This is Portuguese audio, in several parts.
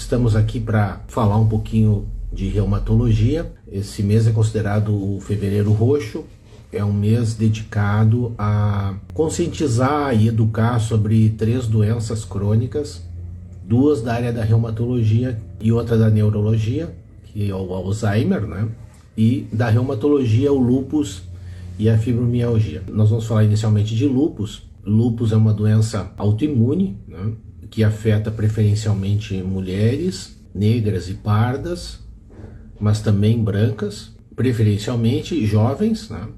estamos aqui para falar um pouquinho de reumatologia. Esse mês é considerado o Fevereiro Roxo. É um mês dedicado a conscientizar e educar sobre 3 doenças crônicas, 2 da área da reumatologia e outra da neurologia, que é o Alzheimer, né? E da reumatologia, o lúpus e a fibromialgia. Nós vamos falar inicialmente de lúpus. Lúpus é uma doença autoimune, né? Que afeta preferencialmente mulheres negras e pardas, mas também brancas, preferencialmente jovens, né?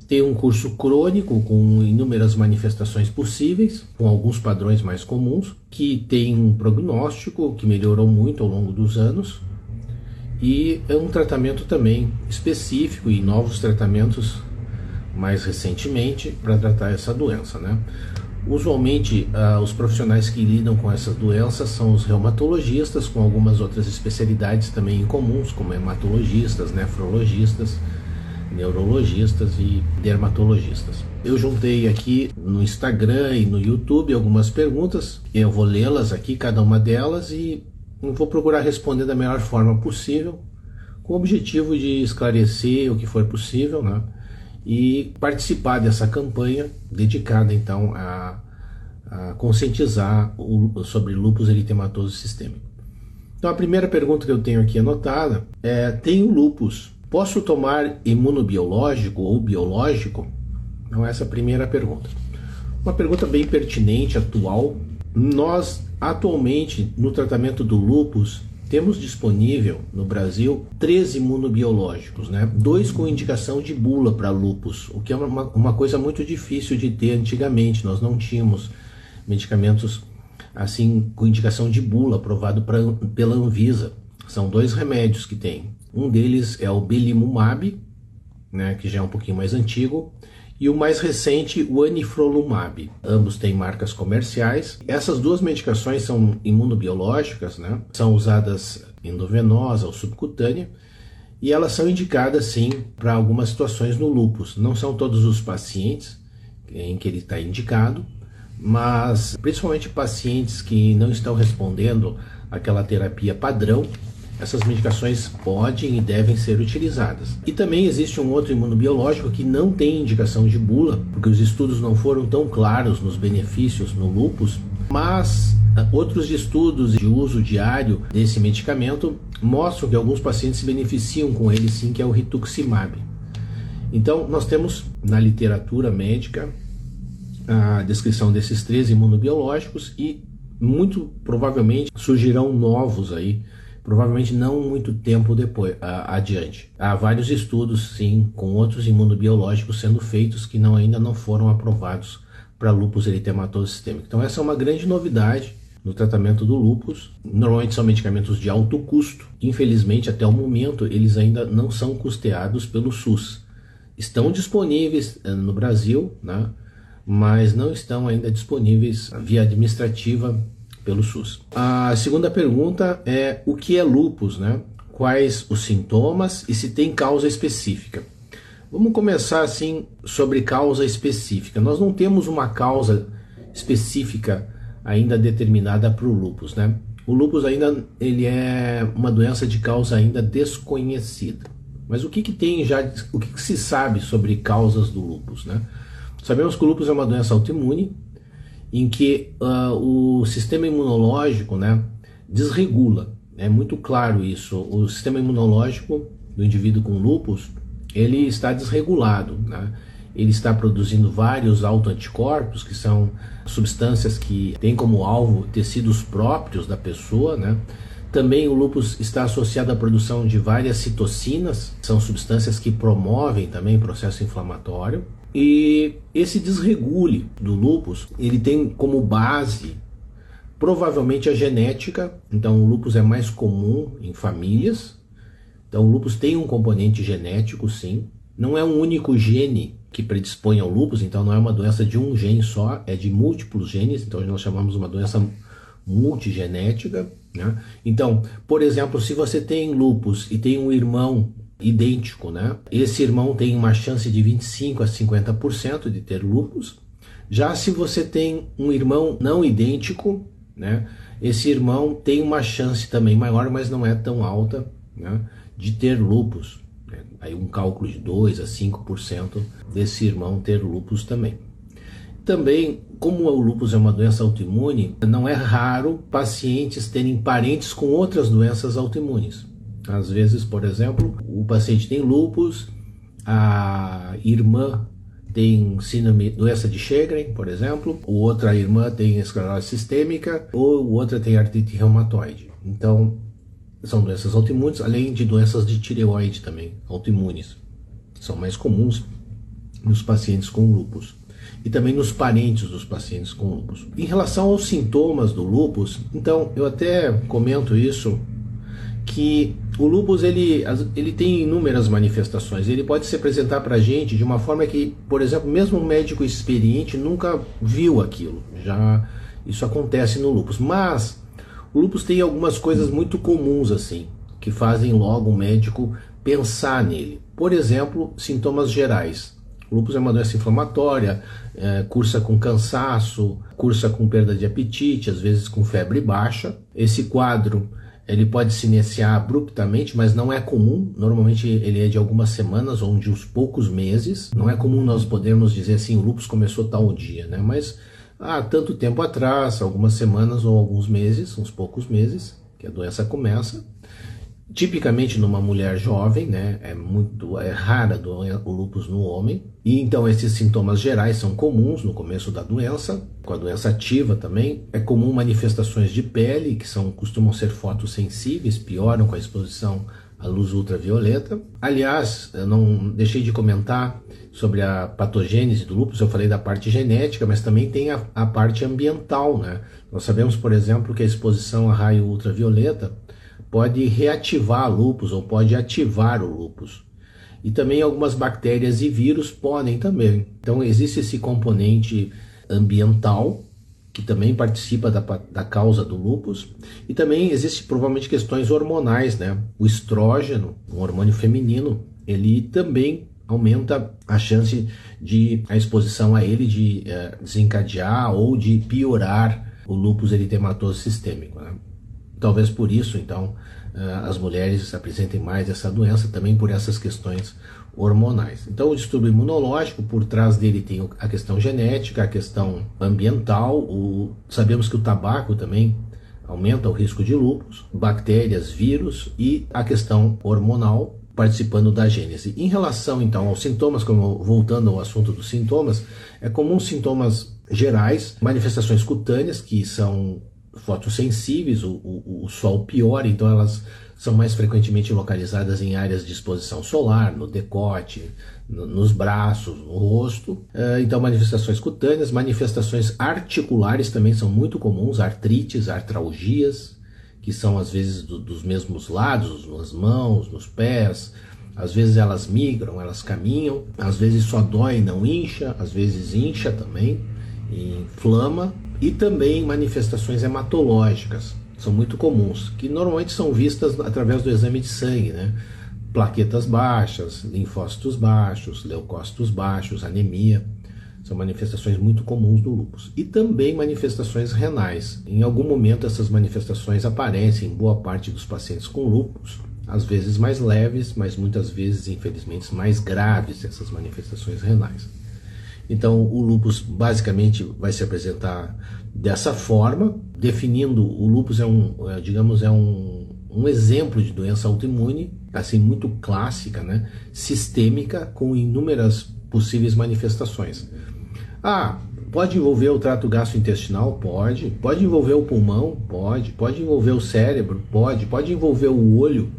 Tem um curso crônico com inúmeras manifestações possíveis, com alguns padrões mais comuns, que tem um prognóstico que melhorou muito ao longo dos anos, e é um tratamento também específico e novos tratamentos mais recentemente para tratar essa doença, né? Usualmente, os profissionais que lidam com essas doenças são os reumatologistas, com algumas outras especialidades também incomuns, como hematologistas, nefrologistas, neurologistas e dermatologistas. Eu juntei aqui no Instagram e no YouTube algumas perguntas, eu vou lê-las aqui, cada uma delas, e vou procurar responder da melhor forma possível, com o objetivo de esclarecer o que for possível, né? E participar dessa campanha dedicada então a conscientizar sobre lúpus eritematoso sistêmico. Então a primeira pergunta que eu tenho aqui anotada é: tenho lúpus, posso tomar imunobiológico ou biológico? Então essa é a primeira pergunta. Uma pergunta bem pertinente, atual. Nós atualmente no tratamento do lúpus temos disponível no Brasil 3 imunobiológicos, né? 2 com indicação de bula para lúpus, o que é uma coisa muito difícil de ter antigamente. Nós não tínhamos medicamentos assim com indicação de bula, aprovado pela Anvisa. São 2 remédios que tem. Um deles é o belimumab, né, que já é um pouquinho mais antigo, e o mais recente, o anifrolumab. Ambos têm marcas comerciais. Essas 2 medicações são imunobiológicas, né? São usadas endovenosa ou subcutânea, e elas são indicadas sim para algumas situações no lúpus. Não são todos os pacientes em que ele está indicado, mas principalmente pacientes que não estão respondendo àquela terapia padrão, essas medicações podem e devem ser utilizadas. E também existe um outro imunobiológico que não tem indicação de bula, porque os estudos não foram tão claros nos benefícios no lúpus, mas outros estudos de uso diário desse medicamento mostram que alguns pacientes se beneficiam com ele sim, que é o rituximab. Então nós temos na literatura médica a descrição desses 3 imunobiológicos e muito provavelmente surgirão novos aí, provavelmente não muito tempo depois, adiante. Há vários estudos, sim, com outros imunobiológicos sendo feitos que ainda não foram aprovados para lúpus eritematoso sistêmico. Então essa é uma grande novidade no tratamento do lúpus. Normalmente são medicamentos de alto custo. Infelizmente, até o momento, eles ainda não são custeados pelo SUS. Estão disponíveis no Brasil, né? Mas não estão ainda disponíveis via administrativa pelo SUS. A segunda pergunta é: o que é lúpus, né? Quais os sintomas e se tem causa específica? Vamos começar assim sobre causa específica. Nós não temos uma causa específica ainda determinada para o lúpus, né? O lúpus ainda ele é uma doença de causa ainda desconhecida. Mas o que tem já, o que se sabe sobre causas do lúpus, né? Sabemos que o lúpus é uma doença autoimune em que o sistema imunológico, né, desregula. É muito claro isso. O sistema imunológico do indivíduo com lúpus, ele está desregulado, né? Ele está produzindo vários autoanticorpos, que são substâncias que têm como alvo tecidos próprios da pessoa, né? Também o lúpus está associado à produção de várias citocinas, são substâncias que promovem também o processo inflamatório. E esse desregule do lúpus, ele tem como base provavelmente a genética. Então o lúpus é mais comum em famílias. Então o lúpus tem um componente genético, sim. Não é um único gene que predispõe ao lúpus, então não é uma doença de um gene só, é de múltiplos genes, então nós chamamos uma doença multigenética, né? Então, por exemplo, se você tem lúpus e tem um irmão idêntico, né? Esse irmão tem uma chance de 25 a 50% de ter lúpus. Já se você tem um irmão não idêntico, né? esse irmão tem uma chance também maior, mas não é tão alta, né, de ter lúpus. Aí um cálculo de 2 a 5% desse irmão ter lúpus também. Também, como o lúpus é uma doença autoimune, não é raro pacientes terem parentes com outras doenças autoimunes. Às vezes, por exemplo, o paciente tem lúpus, a irmã tem síndrome, doença de Sjögren, por exemplo, ou outra irmã tem esclerose sistêmica, ou outra tem artrite reumatoide. Então, são doenças autoimunes, além de doenças de tireoide também, autoimunes. São mais comuns nos pacientes com lúpus e também nos parentes dos pacientes com lúpus. Em relação aos sintomas do lúpus, então eu até comento isso, que o lúpus ele tem inúmeras manifestações. Ele pode se apresentar para a gente de uma forma que, por exemplo, mesmo um médico experiente nunca viu aquilo. Já isso acontece no lúpus. Mas o lúpus tem algumas coisas muito comuns assim, que fazem logo o médico pensar nele. Por exemplo, sintomas gerais. O lúpus é uma doença inflamatória, cursa com cansaço, cursa com perda de apetite, às vezes com febre baixa. Esse quadro ele pode se iniciar abruptamente, mas não é comum. Normalmente ele é de algumas semanas ou de uns poucos meses. Não é comum nós podermos dizer assim, o lúpus começou tal dia, né? Mas há tanto tempo atrás, algumas semanas ou alguns meses, uns poucos meses, que a doença começa. Tipicamente numa mulher jovem, né? É rara o lúpus no homem. E então esses sintomas gerais são comuns no começo da doença, com a doença ativa também. É comum manifestações de pele, que costumam ser fotossensíveis, pioram com a exposição à luz ultravioleta. Aliás, eu não deixei de comentar sobre a patogênese do lúpus. Eu falei da parte genética, mas também tem a parte ambiental, né? Nós sabemos, por exemplo, que a exposição a raio ultravioleta pode reativar lúpus ou pode ativar o lúpus. E também algumas bactérias e vírus podem também. Então existe esse componente ambiental, que também participa da causa do lúpus. E também existe provavelmente questões hormonais, né? O estrógeno, um hormônio feminino, ele também aumenta a chance de a exposição a ele de desencadear ou de piorar o lúpus eritematoso sistêmico, né? Talvez por isso, então, as mulheres apresentem mais essa doença, também por essas questões hormonais. Então, o distúrbio imunológico, por trás dele tem a questão genética, a questão ambiental. Sabemos que o tabaco também aumenta o risco de lúpus, bactérias, vírus e a questão hormonal participando da gênese. Em relação, então, aos sintomas, voltando ao assunto dos sintomas, é comum sintomas gerais, manifestações cutâneas, que são fotossensíveis, o sol piora, então elas são mais frequentemente localizadas em áreas de exposição solar, no decote, nos braços, no rosto. Então, manifestações cutâneas, manifestações articulares também são muito comuns, artrites, artralgias, que são às vezes dos mesmos lados, nas mãos, nos pés. Às vezes elas migram, elas caminham, às vezes só dói e não incha, às vezes incha também e inflama. E também manifestações hematológicas, são muito comuns, que normalmente são vistas através do exame de sangue, né? Plaquetas baixas, linfócitos baixos, leucócitos baixos, anemia, são manifestações muito comuns do lúpus. E também manifestações renais. Em algum momento essas manifestações aparecem em boa parte dos pacientes com lúpus, às vezes mais leves, mas muitas vezes, infelizmente, mais graves essas manifestações renais. Então, o lúpus basicamente vai se apresentar dessa forma, definindo o lúpus é um exemplo de doença autoimune, assim, muito clássica, né? Sistêmica, com inúmeras possíveis manifestações. Pode envolver o trato gastrointestinal? Pode envolver o pulmão? Pode envolver o cérebro? Pode envolver o olho?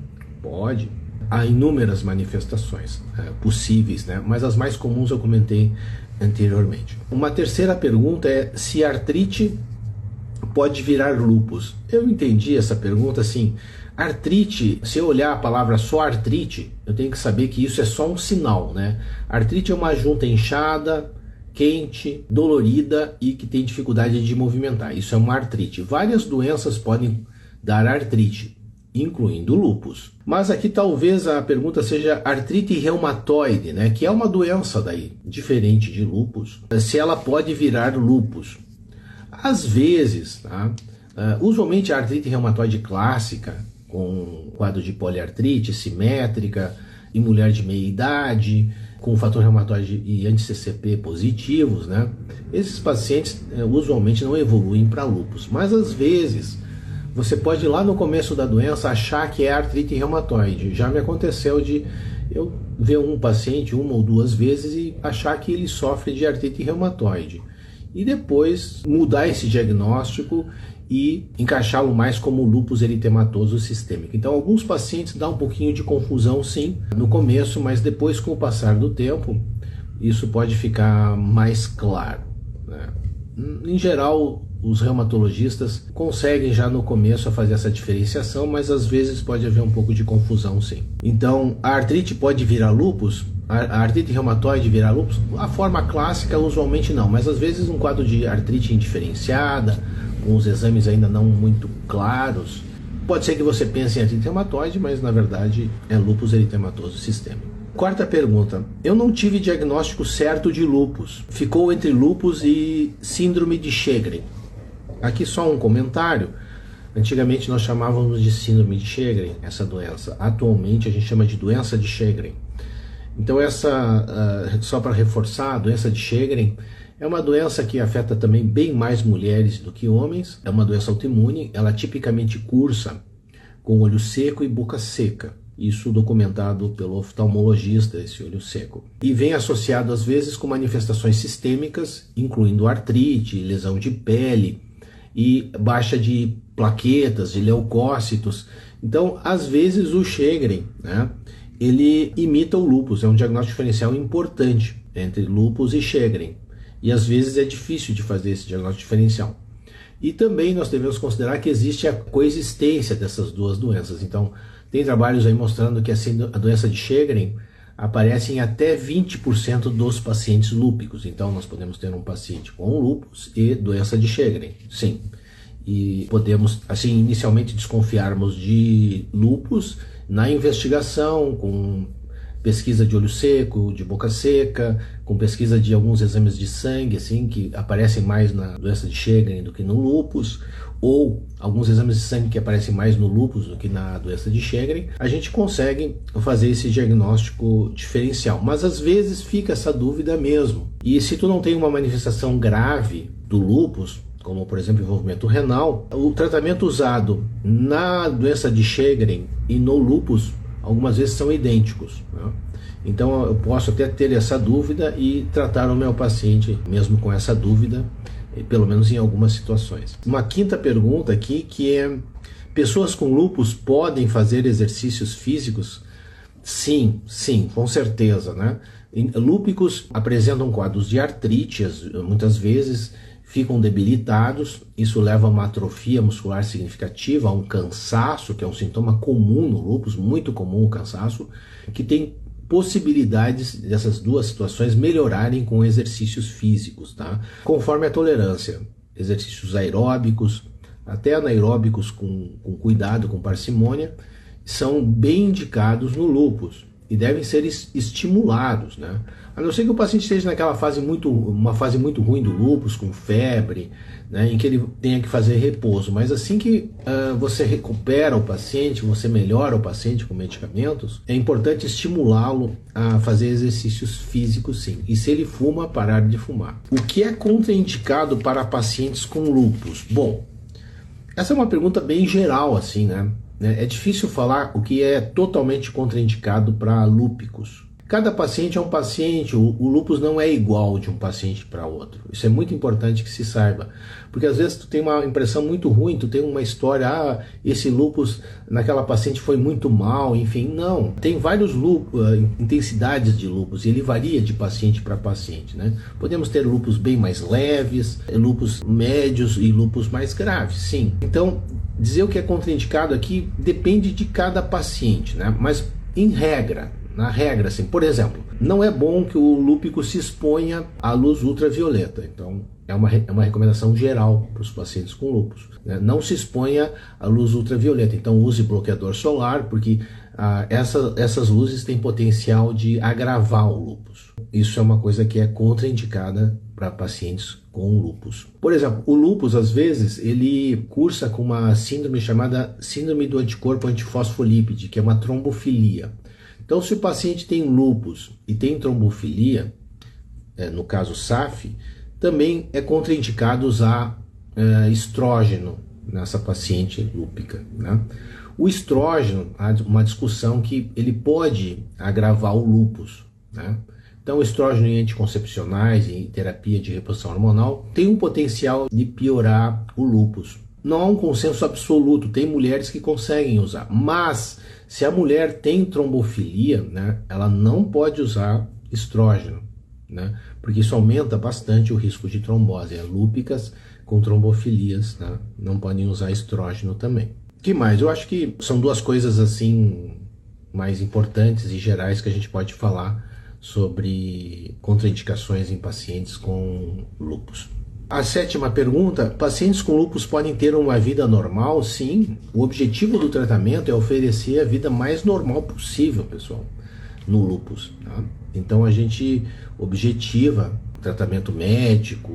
Pode. Há inúmeras manifestações possíveis, né? Mas as mais comuns eu comentei anteriormente. Uma terceira pergunta é se artrite pode virar lúpus. Eu entendi essa pergunta assim, artrite, se eu olhar a palavra só artrite, eu tenho que saber que isso é só um sinal, né? Artrite é uma junta inchada, quente, dolorida e que tem dificuldade de movimentar. Isso é uma artrite. Várias doenças podem dar artrite, incluindo lúpus. Mas aqui talvez a pergunta seja artrite reumatoide, né, que é uma doença daí, diferente de lúpus, se ela pode virar lúpus. Às vezes, tá? Usualmente a artrite reumatoide clássica, com quadro de poliartrite simétrica, em mulher de meia idade, com fator reumatoide e anti-CCP positivos, né? Esses pacientes usualmente não evoluem para lúpus, mas às vezes você pode lá no começo da doença achar que é artrite reumatoide. Já me aconteceu de eu ver um paciente 1 ou 2 vezes e achar que ele sofre de artrite reumatoide. E depois mudar esse diagnóstico e encaixá-lo mais como lúpus eritematoso sistêmico. Então, alguns pacientes dá um pouquinho de confusão, sim, no começo, mas depois, com o passar do tempo, isso pode ficar mais claro, né? Em geral, os reumatologistas conseguem já no começo a fazer essa diferenciação, mas às vezes pode haver um pouco de confusão, sim. Então, a artrite pode virar lúpus? A artrite reumatoide virar lúpus? A forma clássica, usualmente não, mas às vezes um quadro de artrite indiferenciada, com os exames ainda não muito claros, pode ser que você pense em artrite reumatoide, mas na verdade é lúpus eritematoso sistêmico. Quarta pergunta. Eu não tive diagnóstico certo de lúpus. Ficou entre lúpus e síndrome de Sjögren. Aqui só um comentário. Antigamente nós chamávamos de síndrome de Sjögren, essa doença. Atualmente a gente chama de doença de Sjögren. Então só para reforçar, a doença de Sjögren é uma doença que afeta também bem mais mulheres do que homens. É uma doença autoimune, ela tipicamente cursa com olho seco e boca seca. Isso documentado pelo oftalmologista, esse olho seco. E vem associado às vezes com manifestações sistêmicas, incluindo artrite, lesão de pele e baixa de plaquetas, de leucócitos. Então, às vezes o Sjögren, né, ele imita o lúpus, é um diagnóstico diferencial importante entre lúpus e Sjögren. E às vezes é difícil de fazer esse diagnóstico diferencial. E também nós devemos considerar que existe a coexistência dessas duas doenças. Então, tem trabalhos aí mostrando que a doença de Sjögren aparece em até 20% dos pacientes lúpicos. Então, nós podemos ter um paciente com lúpus e doença de Sjögren, sim. E podemos, assim, inicialmente desconfiarmos de lúpus na investigação, com pesquisa de olho seco, de boca seca, com pesquisa de alguns exames de sangue, assim, que aparecem mais na doença de Sjögren do que no lúpus, ou alguns exames de sangue que aparecem mais no lúpus do que na doença de Sjögren, a gente consegue fazer esse diagnóstico diferencial. Mas às vezes fica essa dúvida mesmo. E se tu não tem uma manifestação grave do lúpus, como por exemplo envolvimento renal, o tratamento usado na doença de Sjögren e no lúpus algumas vezes são idênticos, né? Então eu posso até ter essa dúvida e tratar o meu paciente mesmo com essa dúvida, pelo menos em algumas situações. Uma quinta pergunta aqui, que é: pessoas com lúpus podem fazer exercícios físicos? Sim, com certeza, né? Lúpicos apresentam quadros de artrite, muitas vezes ficam debilitados, isso leva a uma atrofia muscular significativa, a um cansaço, que é um sintoma comum no lúpus, muito comum o cansaço, que tem possibilidades dessas duas situações melhorarem com exercícios físicos, tá? Conforme a tolerância, exercícios aeróbicos, até anaeróbicos com cuidado, com parcimônia, são bem indicados no lúpus e devem ser estimulados, né? A não ser que o paciente esteja naquela uma fase muito ruim do lúpus, com febre, né, em que ele tenha que fazer repouso. Mas assim que você recupera o paciente, você melhora o paciente com medicamentos, é importante estimulá-lo a fazer exercícios físicos, sim. E se ele fuma, parar de fumar. O que é contraindicado para pacientes com lúpus? Bom, essa é uma pergunta bem geral, assim, né? É difícil falar o que é totalmente contraindicado para lúpicos. Cada paciente é um paciente, o lúpus não é igual de um paciente para outro. Isso é muito importante que se saiba, porque às vezes tu tem uma impressão muito ruim, tu tem uma história, esse lúpus naquela paciente foi muito mal, enfim, não. Tem vários intensidades de lúpus e ele varia de paciente para paciente, né? Podemos ter lúpus bem mais leves, lúpus médios e lúpus mais graves, sim. Então, dizer o que é contraindicado aqui depende de cada paciente, né? Mas na regra, assim, por exemplo, não é bom que o lúpico se exponha à luz ultravioleta. Então, é uma recomendação geral para os pacientes com lúpus, né? Não se exponha à luz ultravioleta. Então, use bloqueador solar, porque essas luzes têm potencial de agravar o lúpus. isso é uma coisa que é contraindicada para pacientes com lúpus. Por exemplo, o lúpus, às vezes, ele cursa com uma síndrome chamada síndrome do anticorpo antifosfolípide, que é uma trombofilia. Então, se o paciente tem lúpus e tem trombofilia, no caso SAF, também é contraindicado usar estrógeno nessa paciente lúpica, né? O estrógeno, há uma discussão que ele pode agravar o lúpus, né? Então, o estrógeno em anticoncepcionais e terapia de reposição hormonal tem um potencial de piorar o lúpus. Não há um consenso absoluto, tem mulheres que conseguem usar, mas se a mulher tem trombofilia, né, ela não pode usar estrógeno, né, porque isso aumenta bastante o risco de trombose. Lúpicas com trombofilias, né, não podem usar estrógeno também. O que mais? Eu acho que são duas coisas assim mais importantes e gerais que a gente pode falar sobre contraindicações em pacientes com lúpus. A 7ª pergunta: pacientes com lúpus podem ter uma vida normal? Sim, o objetivo do tratamento é oferecer a vida mais normal possível, pessoal, no lúpus, tá? Então a gente objetiva, o tratamento médico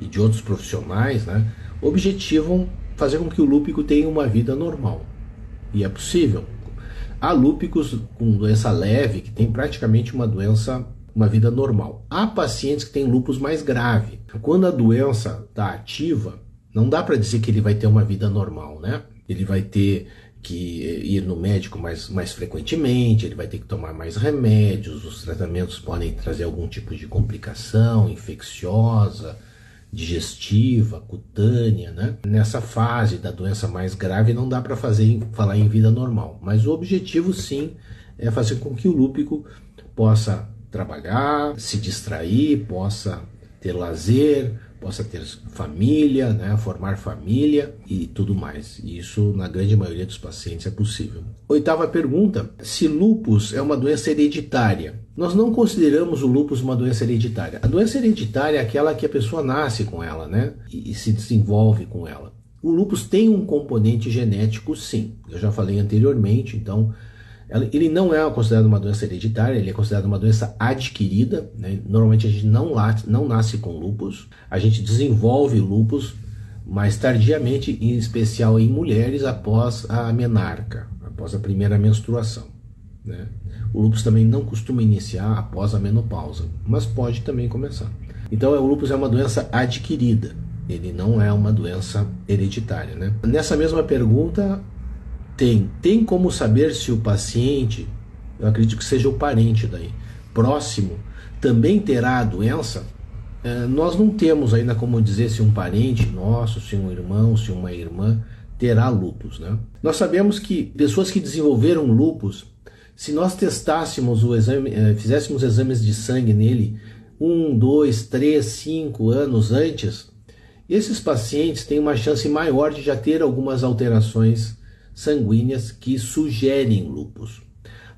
e de outros profissionais, né, objetivam fazer com que o lúpico tenha uma vida normal, e é possível. Há lúpicos com doença leve que tem praticamente uma vida normal. Há pacientes que têm lúpus mais grave. Quando a doença está ativa, não dá para dizer que ele vai ter uma vida normal, né? Ele vai ter que ir no médico mais frequentemente, ele vai ter que tomar mais remédios, os tratamentos podem trazer algum tipo de complicação infecciosa, digestiva, cutânea, né? Nessa fase da doença mais grave não dá para falar em vida normal, mas o objetivo sim é fazer com que o lúpico possa trabalhar, se distrair, possa ter lazer, possa ter família, né? Formar família e tudo mais. E isso na grande maioria dos pacientes é possível. 8ª pergunta: se lúpus é uma doença hereditária? Nós não consideramos o lúpus uma doença hereditária. A doença hereditária é aquela que a pessoa nasce com ela, né? E se desenvolve com ela. O lúpus tem um componente genético, sim. Eu já falei anteriormente, então ele não é considerado uma doença hereditária, ele é considerado uma doença adquirida, né? Normalmente a gente não nasce com lúpus, a gente desenvolve lúpus mais tardiamente, em especial em mulheres após a menarca, após a primeira menstruação, né? O lúpus também não costuma iniciar após a menopausa, mas pode também começar. Então o lúpus é uma doença adquirida, ele não é uma doença hereditária, né? Nessa mesma pergunta, tem como saber se o paciente, eu acredito que seja o parente daí, próximo, também terá a doença? Nós não temos ainda como dizer se um parente nosso, se um irmão, se uma irmã terá lúpus, né? Nós sabemos que pessoas que desenvolveram lúpus, se nós testássemos o exame, fizéssemos exames de sangue nele 1, 2, 3, 5 anos antes, esses pacientes têm uma chance maior de já ter algumas alterações sanguíneas que sugerem lúpus.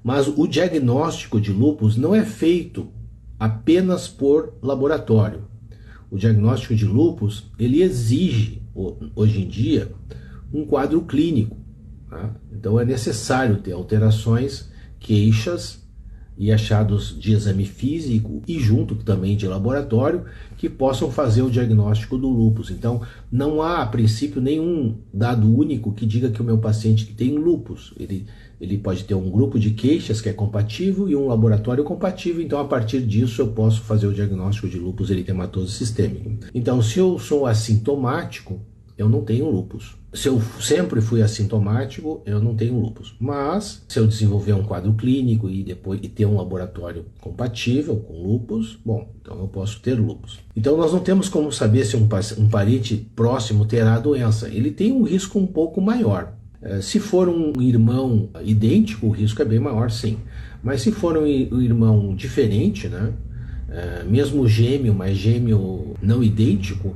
Mas o diagnóstico de lúpus não é feito apenas por laboratório. O diagnóstico de lúpus, ele exige, hoje em dia, um quadro clínico, tá? Então é necessário ter alterações, queixas e achados de exame físico e junto também de laboratório que possam fazer o diagnóstico do lúpus. Então não há a princípio nenhum dado único que diga que o meu paciente tem lúpus. Ele pode ter um grupo de queixas que é compatível e um laboratório compatível, então a partir disso eu posso fazer o diagnóstico de lúpus eritematoso sistêmico. Então se eu sou assintomático, eu não tenho lúpus. Se eu sempre fui assintomático, eu não tenho lúpus. Mas se eu desenvolver um quadro clínico e ter um laboratório compatível com lúpus, bom, então eu posso ter lúpus. Então nós não temos como saber se um parente próximo terá a doença. Ele tem um risco um pouco maior. Se for um irmão idêntico, o risco é bem maior, sim. Mas se for um irmão diferente, né, mesmo gêmeo, mas gêmeo não idêntico,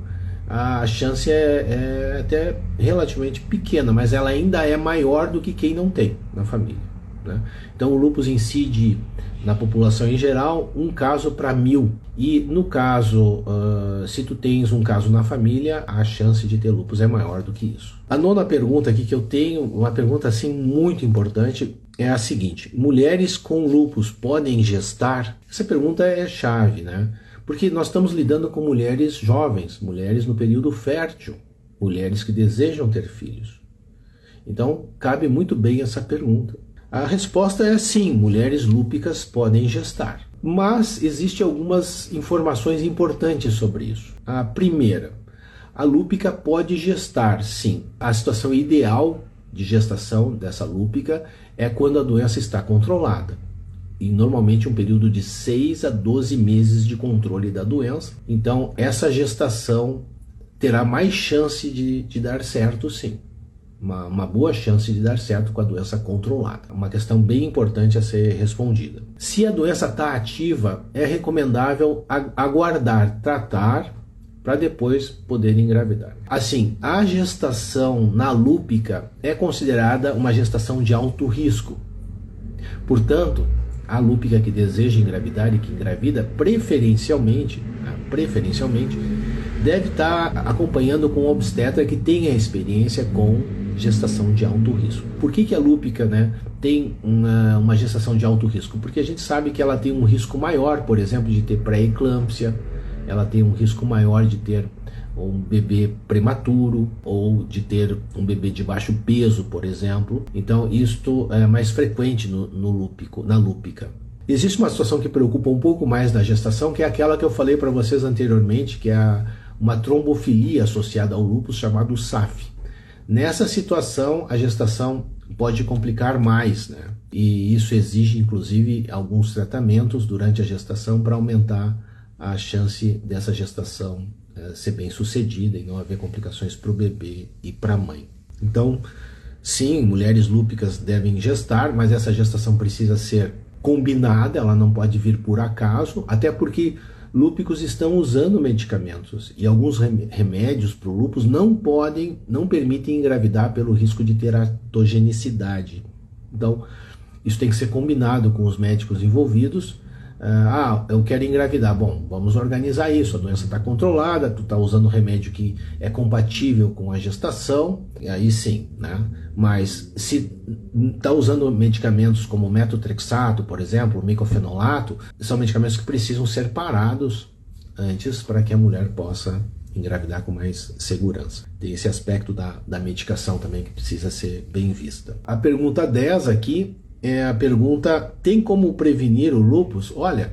a chance é até relativamente pequena, mas ela ainda é maior do que quem não tem na família, né? Então o lúpus incide na população em geral 1 caso para 1000. E no caso, se tu tens um caso na família, a chance de ter lúpus é maior do que isso. A 9ª pergunta aqui que eu tenho, uma pergunta assim muito importante: é a seguinte: mulheres com lúpus podem gestar? Essa pergunta é chave, né? Porque nós estamos lidando com mulheres jovens, mulheres no período fértil, mulheres que desejam ter filhos. Então, cabe muito bem essa pergunta. A resposta é sim, mulheres lúpicas podem gestar. Mas existem algumas informações importantes sobre isso. A primeira, a lúpica pode gestar, sim. A situação ideal de gestação dessa lúpica é quando a doença está controlada. E normalmente um período de 6 a 12 meses de controle da doença. Então, essa gestação terá mais chance de dar certo, sim. Uma boa chance de dar certo com a doença controlada. Uma questão bem importante a ser respondida. Se a doença está ativa, é recomendável aguardar, tratar, para depois poder engravidar. Assim, a gestação na lúpica é considerada uma gestação de alto risco. Portanto, a lúpica que deseja engravidar e que engravida preferencialmente, deve estar acompanhando com um obstetra que tenha experiência com gestação de alto risco. Por que a lúpica, né, tem uma gestação de alto risco? Porque a gente sabe que ela tem um risco maior, por exemplo, de ter pré-eclâmpsia, ela tem um risco maior de ter um bebê prematuro ou de ter um bebê de baixo peso, por exemplo. Então, isto é mais frequente na lúpica. Existe uma situação que preocupa um pouco mais na gestação, que é aquela que eu falei para vocês anteriormente, que é uma trombofilia associada ao lúpus, chamado SAF. Nessa situação, a gestação pode complicar mais, né? E isso exige, inclusive, alguns tratamentos durante a gestação para aumentar a chance dessa gestação ser bem sucedida e não haver complicações para o bebê e para a mãe. Então, sim, mulheres lúpicas devem gestar, mas essa gestação precisa ser combinada, ela não pode vir por acaso, até porque lúpicos estão usando medicamentos e alguns remédios para o lúpus não permitem engravidar pelo risco de teratogenicidade. Então, isso tem que ser combinado com os médicos envolvidos. Eu quero engravidar. Bom, vamos organizar isso. A doença está controlada, tu está usando um remédio que é compatível com a gestação, e aí sim, né? Mas se está usando medicamentos como metotrexato, por exemplo, micofenolato, são medicamentos que precisam ser parados antes para que a mulher possa engravidar com mais segurança. Tem esse aspecto da medicação também que precisa ser bem vista. A pergunta 10 aqui é a pergunta: tem como prevenir o lúpus? Olha,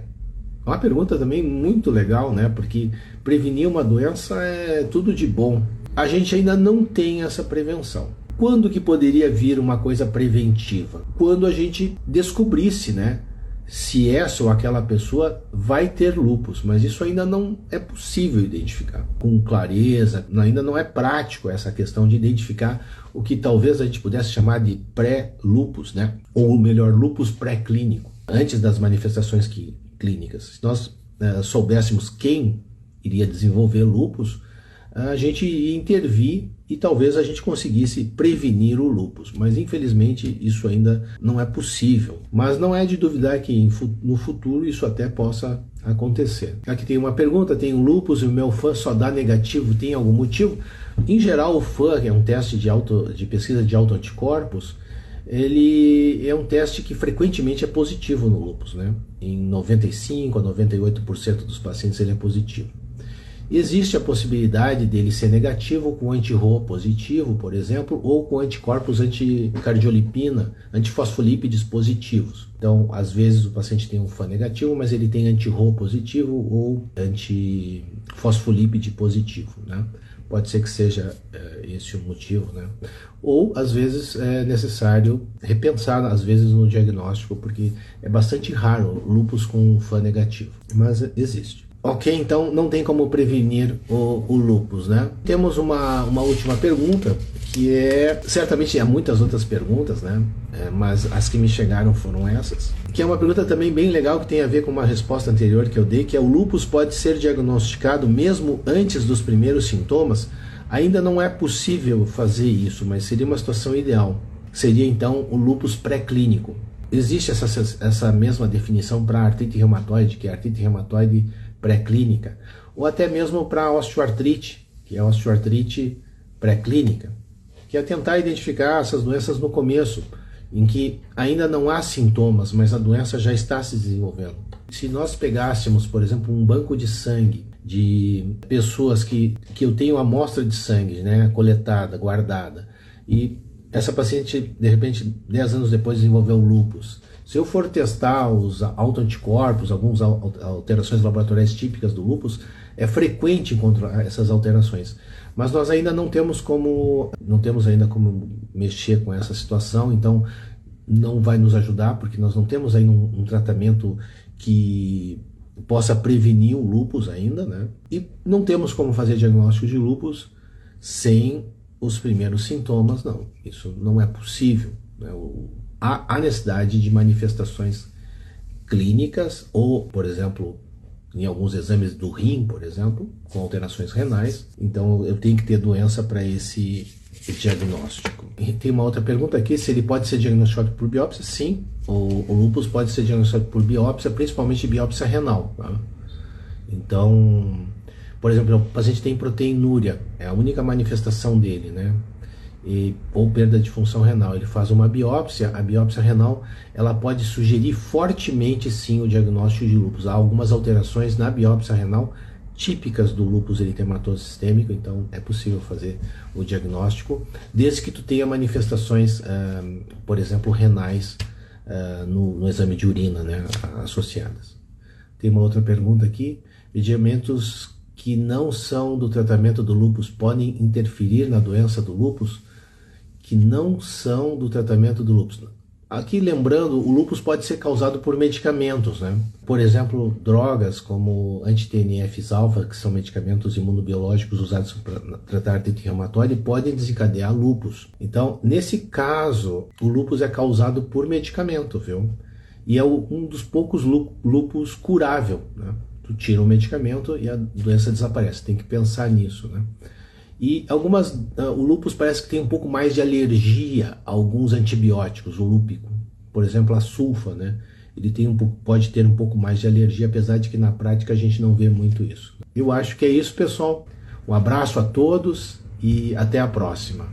é uma pergunta também muito legal, né? Porque prevenir uma doença é tudo de bom. A gente ainda não tem essa prevenção. Quando que poderia vir uma coisa preventiva? Quando a gente descobrisse, né, se essa ou aquela pessoa vai ter lúpus, mas isso ainda não é possível identificar com clareza, ainda não é prático essa questão de identificar o que talvez a gente pudesse chamar de pré-lúpus, né? Ou melhor, lúpus pré-clínico, antes das manifestações clínicas. Se nós soubéssemos quem iria desenvolver lúpus, a gente ia intervir e talvez a gente conseguisse prevenir o lúpus, mas infelizmente isso ainda não é possível. Mas não é de duvidar que no futuro isso até possa acontecer. Aqui tem uma pergunta: tem lúpus e o meu FAN só dá negativo, tem algum motivo? Em geral, o FAN, que é um teste de pesquisa de autoanticorpos, ele é um teste que frequentemente é positivo no lúpus, né? Em 95% a 98% dos pacientes ele é positivo. Existe a possibilidade dele ser negativo com anti-Rho positivo, por exemplo, ou com anticorpos anticardiolipina, antifosfolípides positivos. Então, às vezes o paciente tem um FAN negativo, mas ele tem anti-Rho positivo ou antifosfolípide positivo, né? Pode ser que seja esse o motivo, né? Ou, às vezes, é necessário repensar, às vezes, no diagnóstico, porque é bastante raro lúpus com FAN negativo, mas existe. Ok, então não tem como prevenir o lúpus, né? Temos uma última pergunta, que certamente há muitas outras perguntas, né? Mas as que me chegaram foram essas. Que é uma pergunta também bem legal, que tem a ver com uma resposta anterior que eu dei, que é: o lúpus pode ser diagnosticado mesmo antes dos primeiros sintomas? Ainda não é possível fazer isso, mas seria uma situação ideal. Seria então o lúpus pré-clínico. Existe essa mesma definição para a artrite reumatoide, que é a artrite reumatoide pré-clínica, ou até mesmo para a osteoartrite, que é a osteoartrite pré-clínica, que é tentar identificar essas doenças no começo, em que ainda não há sintomas, mas a doença já está se desenvolvendo. Se nós pegássemos, por exemplo, um banco de sangue de pessoas que eu tenho amostra de sangue, né, coletada, guardada, e essa paciente, de repente, 10 anos depois desenvolveu lúpus. Se eu for testar os autoanticorpos, algumas alterações laboratoriais típicas do lúpus, é frequente encontrar essas alterações. Mas nós ainda não temos ainda como mexer com essa situação, então não vai nos ajudar, porque nós não temos ainda um tratamento que possa prevenir o lúpus ainda, né? E não temos como fazer diagnóstico de lúpus sem os primeiros sintomas, não. Isso não é possível, né? Há necessidade de manifestações clínicas ou, por exemplo, em alguns exames do rim, por exemplo, com alterações renais. Então eu tenho que ter doença para esse diagnóstico. E tem uma outra pergunta aqui, se ele pode ser diagnosticado por biópsia? Sim, o lúpus pode ser diagnosticado por biópsia, principalmente biópsia renal, tá? Então, por exemplo, o paciente tem proteinúria, é a única manifestação dele, né? Ou perda de função renal. Ele faz uma biópsia, a biópsia renal ela pode sugerir fortemente sim o diagnóstico de lúpus. Há algumas alterações na biópsia renal típicas do lúpus eritematoso sistêmico, então é possível fazer o diagnóstico, desde que tu tenha manifestações, por exemplo, renais no exame de urina, né, associadas. Tem uma outra pergunta aqui, medicamentos que não são do tratamento do lúpus podem interferir na doença do lúpus? Que não são do tratamento do lúpus. Aqui lembrando, o lúpus pode ser causado por medicamentos, né? Por exemplo, drogas como anti-TNFs-alfa, que são medicamentos imunobiológicos usados para tratar artrite reumatoide, podem desencadear lúpus. Então, nesse caso, o lúpus é causado por medicamento, viu? E é um dos poucos lúpus curável, né? Tu tira o medicamento e a doença desaparece. Tem que pensar nisso, né? E o lúpus parece que tem um pouco mais de alergia a alguns antibióticos, o lúpico. Por exemplo, a sulfa, né? Ele pode ter um pouco mais de alergia, apesar de que na prática a gente não vê muito isso. Eu acho que é isso, pessoal. Um abraço a todos e até a próxima.